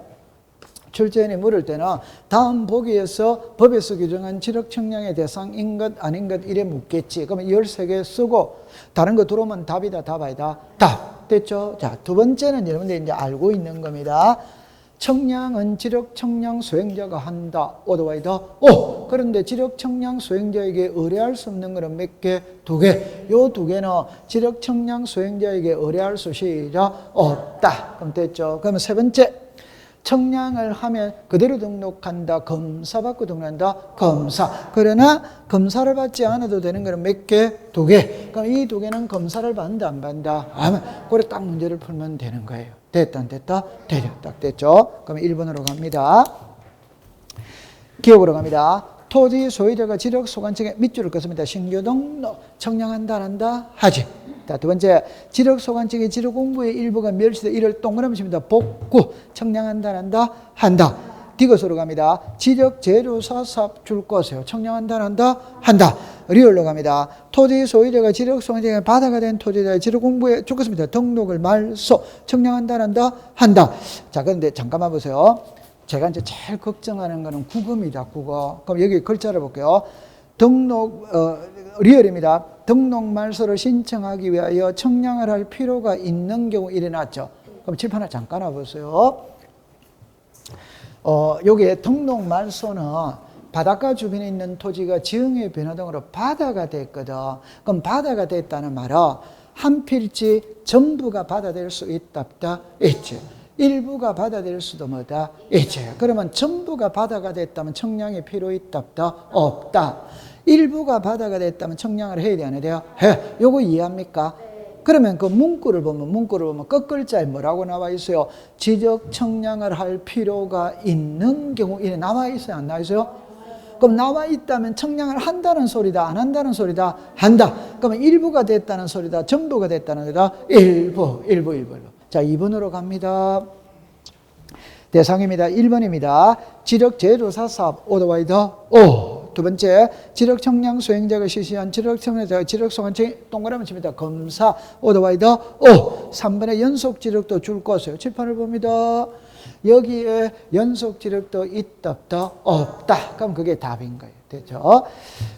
출제인이 물을 때는 다음 보기에서 법에서 규정한 지적 청량의 대상인 것 아닌 것 이래 묻겠지. 그러면 13개 쓰고 다른 거 들어오면 답이다, 답 아니다? 답. 됐죠? 자, 두 번째는 여러분들이 이제 알고 있는 겁니다. 청량은 지력 청량 수행자가 한다. 오더와이더 오. 그런데 지력 청량 수행자에게 의뢰할 수 없는 것은 몇 개? 2개. 요 2개는 지력 청량 수행자에게 의뢰할 수 시작 없다. 그럼 됐죠. 그러면 세 번째. 청량을 하면 그대로 등록한다. 검사 받고 등록한다. 검사. 그러나 검사를 받지 않아도 되는 거는 몇 개? 2개. 그럼 이 2개는 검사를 받는다 안 받는다? 그래 딱 문제를 풀면 되는 거예요. 됐다 안 됐다? 되죠. 딱 됐죠. 그럼 1번으로 갑니다. 기억으로 갑니다. 토지 소유자가 지력 소관청에 밑줄을 긋습니다. 신규 등록 청량한다 안 한다? 하지. 자, 두 번째, 지력 소관청의 지력 공부의 일부가 멸시돼 이를 동그라미 칩니다. 복구 청량한다 안 한다? 한다. 디귿으로 갑니다. 지적 재료사 사업 줄 거세요. 청량한다 안 한다? 한다. 리얼로 갑니다. 토지 소유자가 지력 소관청에 바다가 된 토지자의 지력 공부에 줄 것입니다. 등록을 말소 청량한다 안 한다? 한다. 자, 그런데 잠깐만 보세요. 제가 이제 제일 걱정하는 거는 국어입니다. 국어. 그럼 여기 글자를 볼게요. 등록 리얼입니다. 등록 말소를 신청하기 위하여 청량을 할 필요가 있는 경우 일어났죠. 그럼 칠판을 잠깐 와보세요. 여기에 등록 말소는 바닷가 주변에 있는 토지가 지형의 변화 등으로 바다가 됐거든. 그럼 바다가 됐다는 말은 한 필지 전부가 바다 될 수 있다 없다? 있지. 일부가 바다 될 수도 뭐다? 있지. 그러면 전부가 바다가 됐다면 청량이 필요 있다 없다? 없다. 일부가 바다가 됐다면 청량을 해야 돼 안 해야 돼요? 해. 요거 이해합니까? 그러면 그 문구를 보면 끝글자에 뭐라고 나와 있어요? 지적 청량을 할 필요가 있는 경우 이래 나와 있어요? 안 나와 있어요? 그럼 나와 있다면 청량을 한다는 소리다 안 한다는 소리다? 한다. 그러면 일부가 됐다는 소리다 전부가 됐다는 소리다? 일부. 자, 2번으로 갑니다. 대상입니다. 1번입니다. 지력 제조사 사업 오더와이더 오. 두 번째, 지력 청량 수행자가 실시한 지력 청량자가 지력 소관청에 동그라미 칩니다. 검사 오더와이더 오. 3번에 연속 지력도 줄 것이에요. 칠판을 봅니다. 여기에 연속 지력도 있다 없다? 없다. 그럼 그게 답인 거예요. 됐죠?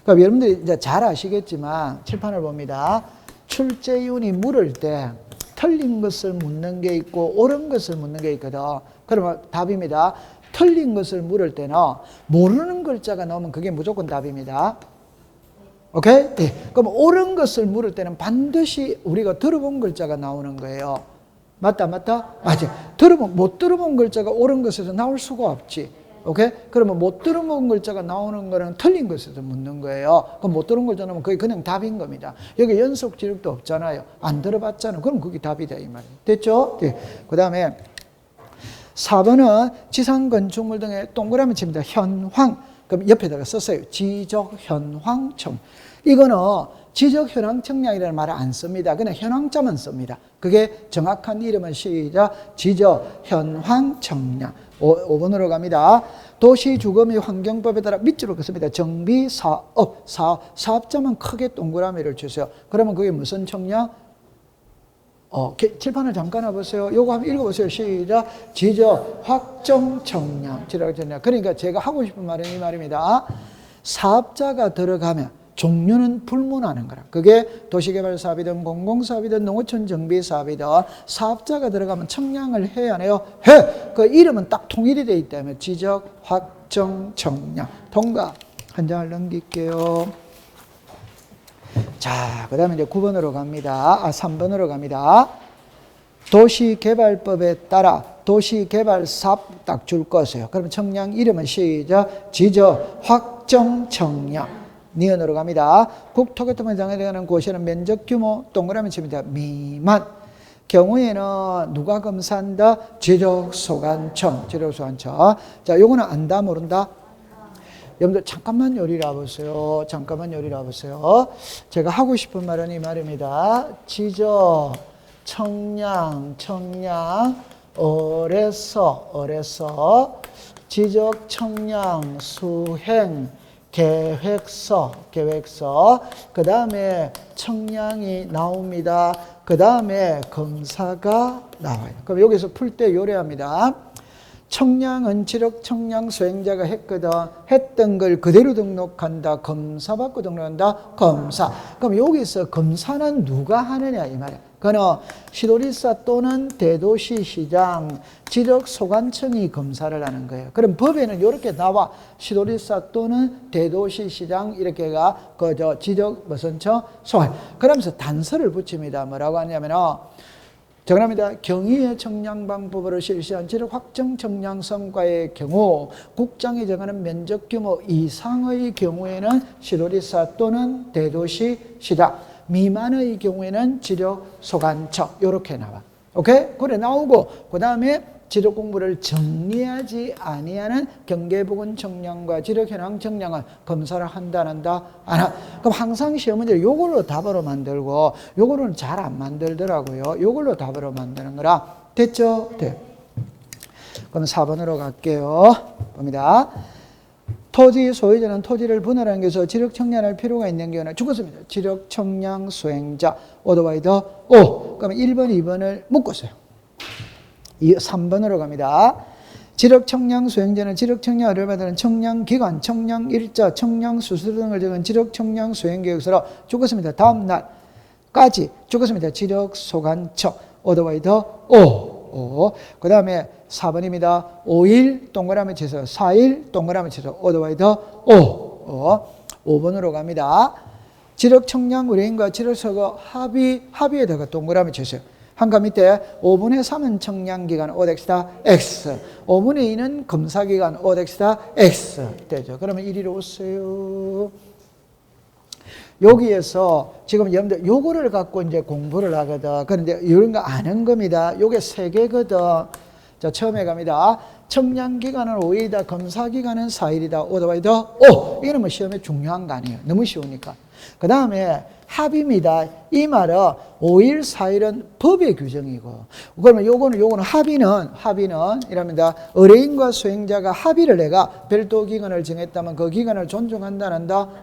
그럼 여러분들이 이제 잘 아시겠지만 칠판을 봅니다. 출제위원이 물을 때 틀린 것을 묻는 게 있고 옳은 것을 묻는 게 있거든. 그러면 답입니다. 틀린 것을 물을 때는 모르는 글자가 나오면 그게 무조건 답입니다. 오케이? 네. 그럼 옳은 것을 물을 때는 반드시 우리가 들어본 글자가 나오는 거예요. 맞다? 맞아. 못 들어본 글자가 옳은 것에서 나올 수가 없지. 오케이? 그러면 못 들어본 글자가 나오는 거는 틀린 것에서 묻는 거예요. 그럼 못 들어본 글자 나오면 그게 그냥 답인 겁니다. 여기 연속 지력도 없잖아요. 안 들어봤잖아요. 그럼 그게 답이다 이 말이에요. 됐죠? 네. 그 다음에 4번은 지상 건축물 등에 동그라미 칩니다. 현황. 그럼 옆에다가 썼어요. 지적 현황 청. 이거는 지적 현황 청량이라는 말을 안 씁니다. 그냥 현황자만 씁니다. 그게 정확한 이름은 시작. 지적 현황 청량. 5번으로 갑니다. 도시주거 및 환경법에 따라 밑줄을 긋습니다. 정비 사업. 사업자만 크게 동그라미를 주세요. 그러면 그게 무슨 청량? 칠판을 잠깐 와보세요. 요거 한번 읽어보세요. 시작. 지적 확정 청량. 그러니까 제가 하고 싶은 말은 이 말입니다. 사업자가 들어가면 종류는 불문하는 거라. 그게 도시개발 사업이든 공공사업이든 농어촌 정비 사업이든 사업자가 들어가면 청량을 해야 안 해요? 해! 그 이름은 딱 통일이 되어 있기 때문에 지적 확정 청량. 통과. 한 장을 넘길게요. 자, 그 다음에 이제 9번으로 갑니다. 3번으로 갑니다. 도시개발법에 따라 도시개발사업 딱 줄 것이에요. 그러면 청량 이름은 시작. 지적 확정 청량. 니은으로 갑니다. 국토교통부에 정해지는 곳에는 면적 규모 동그라미 칩니다. 미만. 경우에는 누가 검사한다? 지적소관청. 자, 요거는 안다 모른다? 여러분들 잠깐만 요리를 와보세요. 제가 하고 싶은 말은 이 말입니다. 지적, 청량, 어뢰서, 지적, 청량, 수행, 계획서, 그 다음에 청량이 나옵니다. 그 다음에 검사가 나와요. 그럼 여기서 풀 때 요래합니다. 청량은 지력 청량 수행자가 했던 걸 그대로 등록한다. 검사 받고 등록한다. 검사. 그럼 여기서 검사는 누가 하느냐 이 말이야. 그는 시도리사 또는 대도시시장 지력소관청이 검사를 하는 거예요. 그럼 법에는 이렇게 나와. 시도리사 또는 대도시시장 이렇게가 그저 지력 무슨 청 소관. 그러면서 단서를 붙입니다. 뭐라고 하냐면은 정합니다. 경위의 청량 방법으로 실시한 지력 확정 청량 성과의 경우 국장이 정하는 면적 규모 이상의 경우에는 시도리사 또는 대도시 시장 미만의 경우에는 지력소관청 이렇게 나와. 오케이? 그래 나오고 그 다음에 지력 공부를 정리하지 아니하는 경계부근 청량과 지력 현황 청량을 검사를 한다 안 한다? 안 한다. 그럼 항상 시험 문제를 요걸로 답으로 만들고 요거는 잘 안 만들더라고요. 요걸로 답으로 만드는 거라. 됐죠? 네. 그럼 4번으로 갈게요. 봅니다. 토지 소유자는 토지를 분할하는 것에서 지력 청량할 필요가 있는 경우는 죽었습니다. 지력 청량 수행자 오더와이더 O. 그러면 1번, 2번을 묶었어요. 3번으로 갑니다. 지력 청량 수행자는 지력 청량을 받는 청량 기간, 청량 일자, 청량 수수 등을 적은 지력 청량 수행 계획서로 죽었습니다. 다음 날까지 죽었습니다. 지력 소관청 오더와이더 O. 그 다음에 4번입니다. 5일 동그라미 쳐서 4일 동그라미 쳐서 오더와이더 O. 5번으로 갑니다. 지력 청량 의뢰인과 지력서가 합의에다가 동그라미 쳐서요. 한가 밑에 5분의 3은 청량기간 오덱스다 X 5분의 2는 검사기간 오덱스다 X 되죠. 그러면 1위로 오세요. 여기에서 지금 여러분들 요거를 갖고 이제 공부를 하거든. 그런데 이런 거 아는 겁니다. 요게 3개거든. 자, 처음에 갑니다. 청량기간은 5일이다. 검사기간은 4일이다. 오더와이더 O. 이거는 뭐 시험에 중요한 거 아니에요. 너무 쉬우니까. 그 다음에 합의입니다. 이 말은 5일, 4일은 법의 규정이고, 그러면 요거는 합의는 이랍니다. 의뢰인과 수행자가 합의를 해가 별도 기간을 정했다면 그 기간을 존중한다,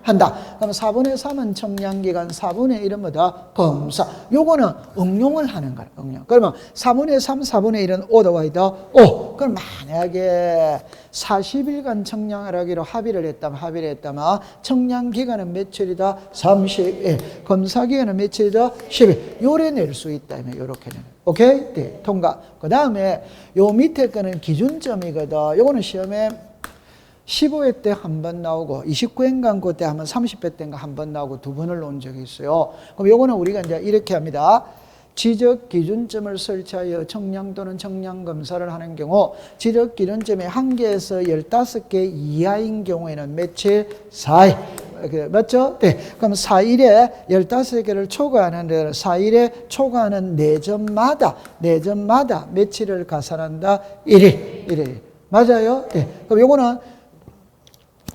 한다. 그럼 4분의 3은 청량기간, 4분의 1은 뭐다? 검사. 요거는 응용을 하는 거야, 응용. 그러면 4분의 3, 4분의 1은 오더와이더 O. 그럼 만약에 40일간 청량을 하기로 합의를 했다면 청량기간은 며칠이다? 30일. 검사기간은 며칠이다? 10일. 요래 낼 수 있다. 요렇게 내는. 오케이? 네, 통과. 그 다음에 요 밑에 거는 기준점이거든. 요거는 시험에 15회 때 한 번 나오고 29회 강고 때 하면 30회 때인가 한 번 나오고 2번을 놓은 적이 있어요. 그럼 요거는 우리가 이제 이렇게 합니다. 지적 기준점을 설치하여 청량 또는 청량 검사를 하는 경우 지적 기준점이 1개에서 15개 이하인 경우에는 며칠? 4일. 맞죠? 네. 그럼 4일에 15개를 초과하는 4일에 초과하는 4점마다 며칠을 가산한다? 1일. 맞아요? 네. 그럼 요거는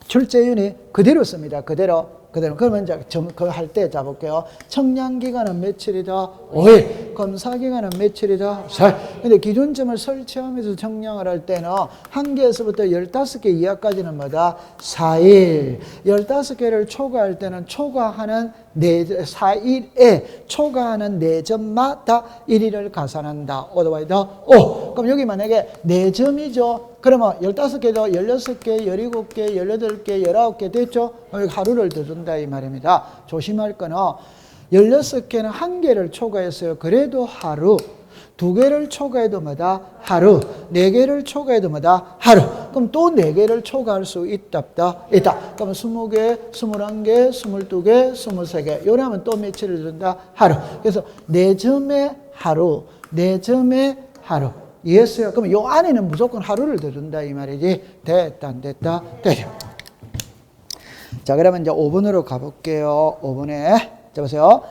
출제윤이 그대로 씁니다. 그대로. 그러면 이제 그거 할 때 잡을게요. 청량기간은 며칠이다? 5일. 검사기간은 며칠이다? 4일. 근데 기준점을 설치하면서 청량을 할 때는 1개에서부터 15개 이하까지는 뭐다? 4일. 15개를 초과할 때는 초과하는 4일에 초과하는 4점마다 1일을 가산한다. 오더와이더 O. 그럼 여기 만약에 4점이죠. 그러면 15개도 16개, 17개, 18개, 19개 됐죠? 여기 하루를 더 준다 이 말입니다. 조심할 거는 16개는 1개를 초과했어요. 그래도 하루. 2개를 초과해도 뭐다? 하루. 4개를 초과해도 뭐다? 하루. 그럼 또 4개를 초과할 수 있다. 그럼 20개, 21개, 22개, 23개. 요러면 또 며칠을 준다? 하루. 그래서 4점의 하루. 4점의 하루. 이해했어요? 그럼 요 안에는 무조건 하루를 더 준다 이 말이지. 됐다 안 됐다? 됐다. 자, 그러면 이제 5번으로 가볼게요. 5번에 자 보세요.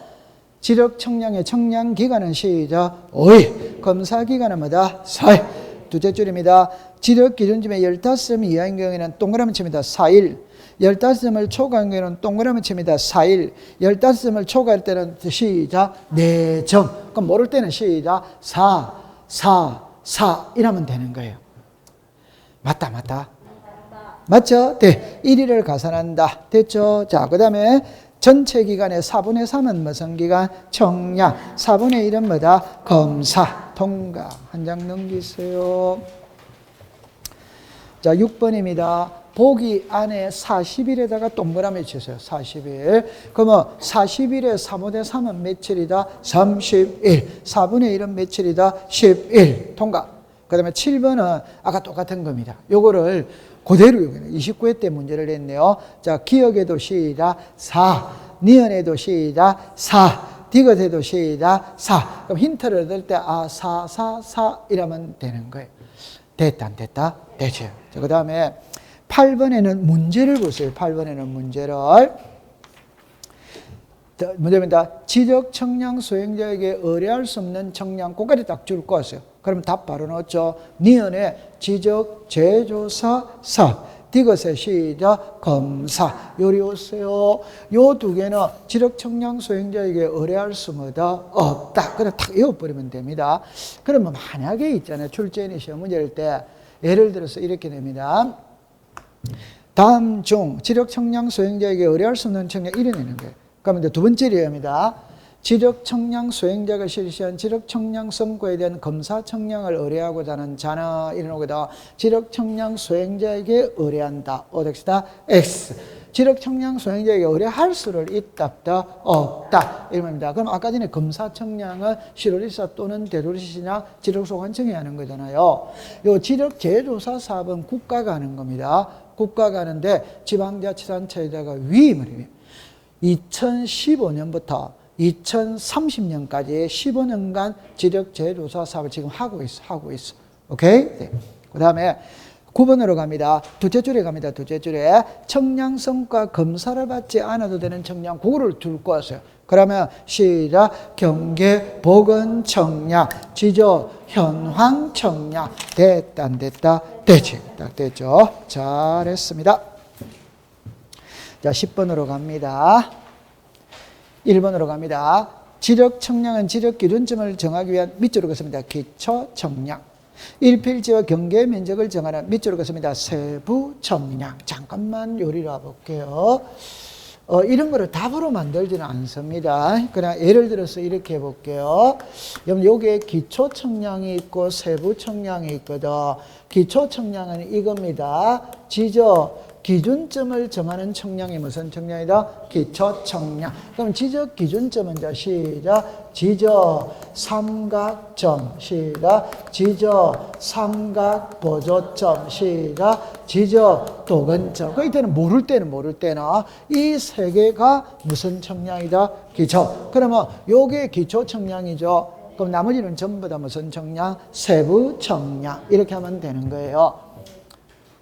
지력 청량의 청량 기간은 시작 5일. 검사 기간은 뭐다? 4일. 두째 줄입니다. 지력 기준점에 15점 이하인 경우에는 동그라미 칩니다. 4일. 15점을 초과한 경우에는 동그라미 칩니다. 4일. 15점을 초과할 때는 시작 4점. 그럼 모를 때는 시작 4 이러면 되는 거예요. 맞다. 맞죠? 네. 1일을 가산한다. 됐죠? 자, 그 다음에 전체 기간의 4분의 3은 무슨 기간? 청량. 4분의 1은 뭐다? 검사. 통과. 한 장 넘기세요. 자, 6번입니다. 보기 안에 40일에다가 동그라미 치세요. 40일. 그러면 40일에 3대 3은 며칠이다? 31. 4분의 1은 며칠이다? 11. 통과. 그 다음에 7번은 아까 똑같은 겁니다. 요거를 그대로 29회 때 문제를 냈네요. 자, 기억에도 시작 4. 니은에도 시작 4. 디귿에도 시작 4. 그럼 힌트를 얻을 때 4, 4, 4 이러면 되는 거예요. 됐다, 안 됐다? 되죠. 자, 그 다음에 8번에는 문제를 보세요. 8번에는 문제를. 문제입니다. 지적 청량 수행자에게 의뢰할 수 없는 청량, 그까지 딱 줄 거였어요. 그럼 답 바로 넣었죠. 니은에 지적, 제조사, 사업, 디귿에 시작, 검사. 요리 오세요. 요 두 개는 지적 청량 수행자에게 의뢰할 수 없다. 그냥 탁 외워버리면 됩니다. 그러면 만약에 있잖아요. 출제인이 시험 문제일 때 예를 들어서 이렇게 됩니다. 다음 중 지적 청량 수행자에게 의뢰할 수 없는 청량 이래내는 거예요. 그러면 이제 두 번째 예입니다. 지적 청량 수행자가 실시한 지적 청량 성과에 대한 검사 청량을 의뢰하고자 하는 자는 이러노고다. 지적 청량 수행자에게 의뢰한다. 오덱시다 X. 지적 청량 수행자에게 의뢰할 수를 있다 없다 이럽니다. 그럼 아까 전에 검사 청량은 실효리사 또는 대도시시냐 지적 소관청이 하는 거잖아요. 요 지적 제조사 사업은 국가가 하는 겁니다. 국가가 하는데 지방자치단체에다가 위임을 2015년부터 2030년까지 15년간 지적 재조사 사업을 지금 하고 있어. 오케이? 네. 그 다음에 9번으로 갑니다. 둘째 줄에 갑니다. 둘째 줄에 청량성과 검사를 받지 않아도 되는 청량, 그거를 줄 거였어요. 그러면 시작. 경계, 보건 청량, 지적, 현황 청량. 됐다, 안 됐다? 되지. 딱 됐죠. 잘했습니다. 자, 10번으로 갑니다. 1번으로 갑니다. 지적 청량은 지적 기준점을 정하기 위한 밑줄을 긋습니다. 기초 청량. 일필지와 경계 면적을 정하는 밑줄을 긋습니다. 세부 청량. 잠깐만 요리를 해볼게요. 이런 거를 답으로 만들지는 않습니다. 그냥 예를 들어서 이렇게 해볼게요. 여러분, 요게 기초 청량이 있고 세부 청량이 있거든. 기초 청량은 이겁니다. 지적 기준점을 정하는 청량이 무슨 청량이다? 기초 청량. 그럼 지적 기준점은 자 시작. 지적 삼각점 시작. 지적 삼각 보조점 시작. 지적 도근점. 그 이때는 모를 때는 이 세 개가 무슨 청량이다? 기초. 그러면 요게 기초 청량이죠. 그럼 나머지는 전부 다 무슨 청량? 세부 청량. 이렇게 하면 되는 거예요.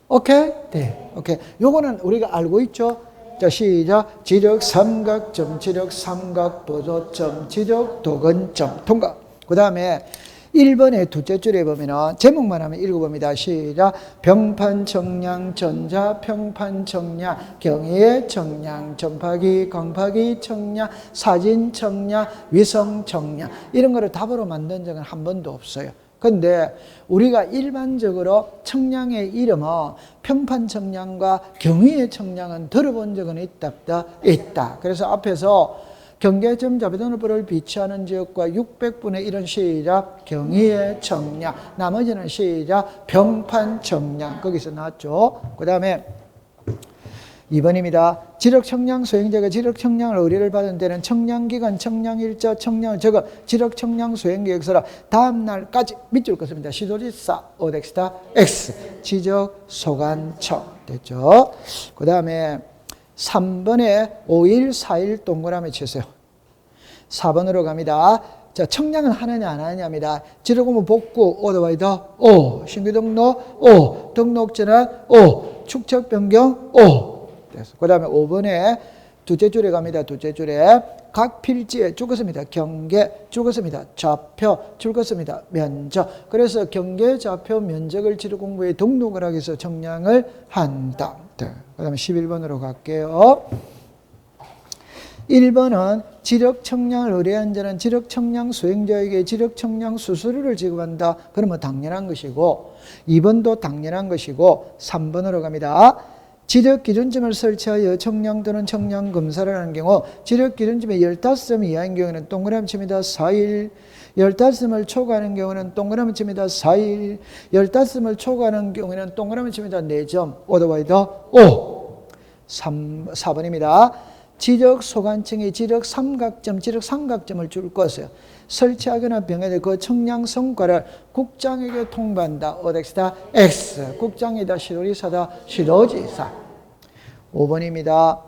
오케이? 네. 오케이. 요거는 우리가 알고 있죠? 자, 시작. 지적 삼각점, 지적 삼각 보조점, 지적 도근점. 통과. 그 다음에 1번의 둘째 줄에 보면은 제목만 하면 읽어봅니다. 시작. 병판 청량, 전자 평판 청량, 경의 청량, 전파기, 광파기 청량, 사진 청량, 위성 청량. 이런 거를 답으로 만든 적은 한 번도 없어요. 근데 우리가 일반적으로 청량의 이름은 평판 청량과 경위의 청량은 들어본 적은 있다. 그래서 앞에서 경계점 자비도너블을 비치하는 지역과 600분의 1은 시작 경위의 청량, 나머지는 시작 평판 청량. 거기서 나왔죠. 그 다음에 2번입니다. 지력청량 수행자가 지력청량을 의뢰를 받은 데는 청량기간, 청량일자, 청량을 적어 지력청량 수행계획서라 다음 날까지 밑줄 긋습니다. 시도지사, 오덱스타, X, 지적, 소관청. 됐죠? 그 다음에 3번에 5일, 4일 동그라미 치세요. 4번으로 갑니다. 자, 청량은 하느냐 안 하느냐입니다. 지력공부 복구, 오더와이더, O, 신규 등록, O, 등록전환, O, 축척 변경, O. 그 다음에 5번에 둘째 줄에 갑니다. 둘째 줄에 각 필지에 줄 것입니다. 경계, 줄 것입니다. 좌표, 줄 것입니다. 면적. 그래서 경계, 좌표, 면적을 지력 공부에 등록을 하기 위해서 청량을 한다. 그 다음에 11번으로 갈게요. 1번은 지력 청량을 의뢰한 자는 지력 청량 수행자에게 지력 청량 수수료를 지급한다. 그러면 당연한 것이고 2번도 당연한 것이고 3번으로 갑니다. 지력 기준점을 설치하여 청량 또는 청량 검사를 하는 경우 지력 기준점이 15점 이하인 경우에는 동그라미 칩니다. 4일. 15점을 초과하는 경우는 동그라미 칩니다. 4일. 15점을 초과하는 경우에는 동그라미 칩니다. 4점. 오더와이더 5. 4번입니다. 지적 소관청이 지적 삼각점을 줄 것을 설치하거나 병행해 그 청량 성과를 국장에게 통보한다. 어디다? X. 국장이다. 시도리사다. 시도지사. 5번입니다.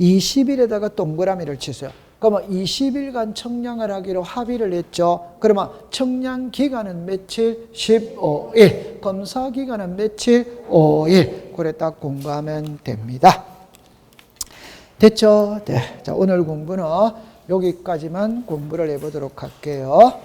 20일에다가 동그라미를 치세요. 그러면 20일간 청량을 하기로 합의를 했죠. 그러면 청량 기간은 며칠? 15일. 검사 기간은 며칠? 5일. 그래 딱 공부하면 됩니다. 됐죠? 네. 자, 오늘 공부는 여기까지만 공부를 해보도록 할게요.